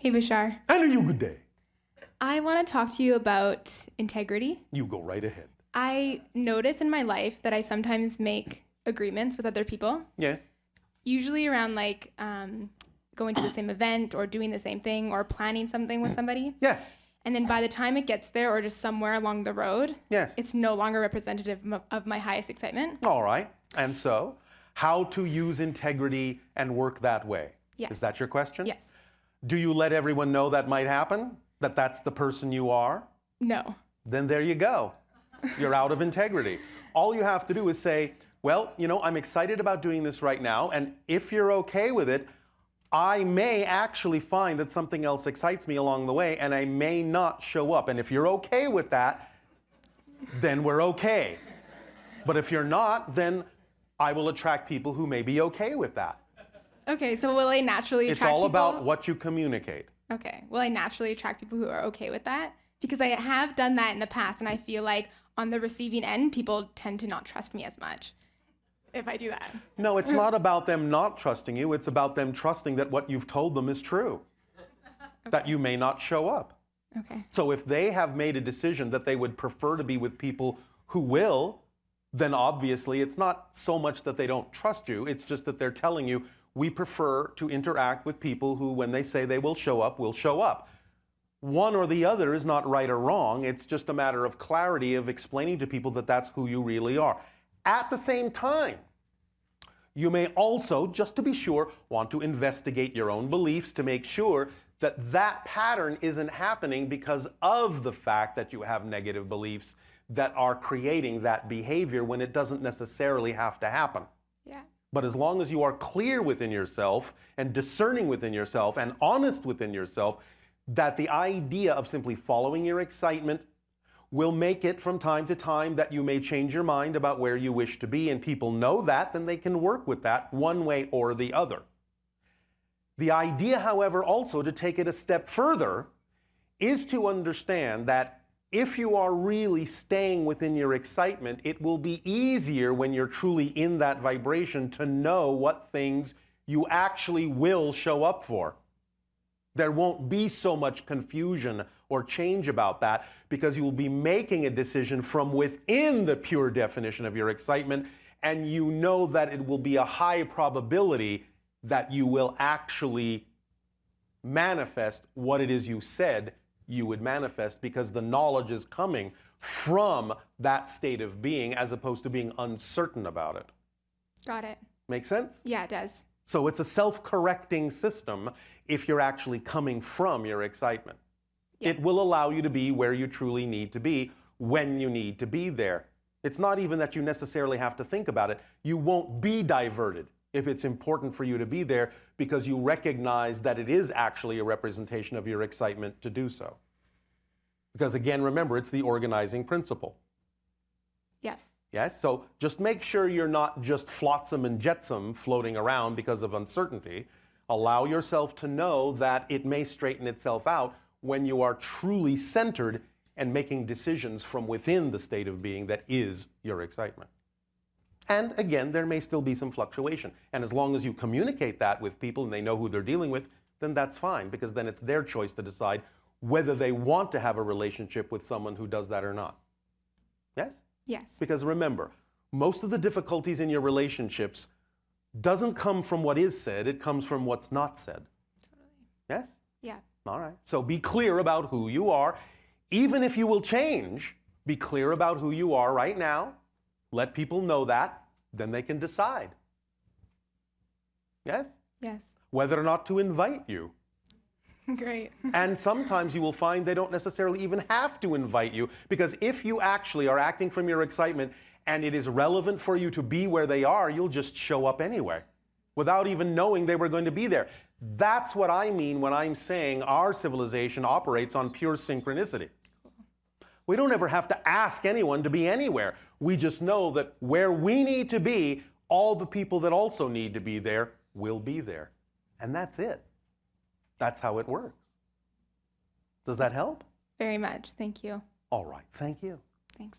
Hey, Bashar. And a you good day. I want to talk to you about integrity. You go right ahead. I notice in my life that I sometimes make agreements with other people, Yes. usually around going to the same event or doing the same thing or planning something with somebody. Yes. And then by the time it gets there or just somewhere along the road, Yes. it's no longer representative of my highest excitement. All right. And so, how to use integrity and work that way? Yes. Is that your question? Yes. Do you let everyone know that might happen? That that's the person you are? No. Then there you go. You're out of integrity. All you have to do is say, well, I'm excited about doing this right now, and if you're okay with it, I may actually find that something else excites me along the way, and I may not show up. And if you're okay with that, then we're okay. But if you're not, then I will attract people who may be okay with that. Okay, so will I naturally attract It's all people? about what you communicate. Okay. Will I naturally attract people who are okay with that? Because I have done that in the past, and I feel like on the receiving end, people tend to not trust me as much if I do that. No, it's not about them not trusting you. It's about them trusting that what you've told them is true, that you may not show up. Okay. So if they have made a decision that they would prefer to be with people who will, then obviously it's not so much that they don't trust you. It's just that they're telling you, we prefer to interact with people who, when they say they will show up. One or the other is not right or wrong. It's just a matter of clarity of explaining to people that that's who you really are. At the same time, you may also, just to be sure, want to investigate your own beliefs to make sure that that pattern isn't happening because of the fact that you have negative beliefs that are creating that behavior when it doesn't necessarily have to happen. Yeah. But as long as you are clear within yourself and discerning within yourself and honest within yourself that the idea of simply following your excitement will make it from time to time that you may change your mind about where you wish to be, and people know that, then they can work with that one way or the other. The idea, however, also to take it a step further is to understand that if you are really staying within your excitement, it will be easier when you're truly in that vibration to know what things you actually will show up for. There won't be so much confusion or change about that because you will be making a decision from within the pure definition of your excitement, and you know that it will be a high probability that you will actually manifest what it is you said you would manifest, because the knowledge is coming from that state of being as opposed to being uncertain about it. Got it. Make sense? Yeah, it does. So it's a self-correcting system if you're actually coming from your excitement. Yeah. It will allow you to be where you truly need to be when you need to be there. It's not even that you necessarily have to think about it. You won't be diverted if it's important for you to be there because you recognize that it is actually a representation of your excitement to do so. Because again, remember, it's the organizing principle. Yeah. Yes, so just make sure you're not just flotsam and jetsam floating around because of uncertainty. Allow yourself to know that it may straighten itself out when you are truly centered and making decisions from within the state of being that is your excitement. And again, there may still be some fluctuation. And as long as you communicate that with people and they know who they're dealing with, then that's fine, because then it's their choice to decide whether they want to have a relationship with someone who does that or not. Yes? Yes. Because remember, most of the difficulties in your relationships doesn't come from what is said, it comes from what's not said. Totally. Yes? Yeah. All right. So be clear about who you are. Even if you will change, be clear about who you are right now. Let people know that, then they can decide. Yes? Yes. Whether or not to invite you. Great. And sometimes you will find they don't necessarily even have to invite you, because if you actually are acting from your excitement and it is relevant for you to be where they are, you'll just show up anyway without even knowing they were going to be there. That's what I mean when I'm saying our civilization operates on pure synchronicity. We don't ever have to ask anyone to be anywhere. We just know that where we need to be, all the people that also need to be there will be there. And that's it. That's how it works. Does that help? Very much. Thank you. All right. Thank you. Thanks.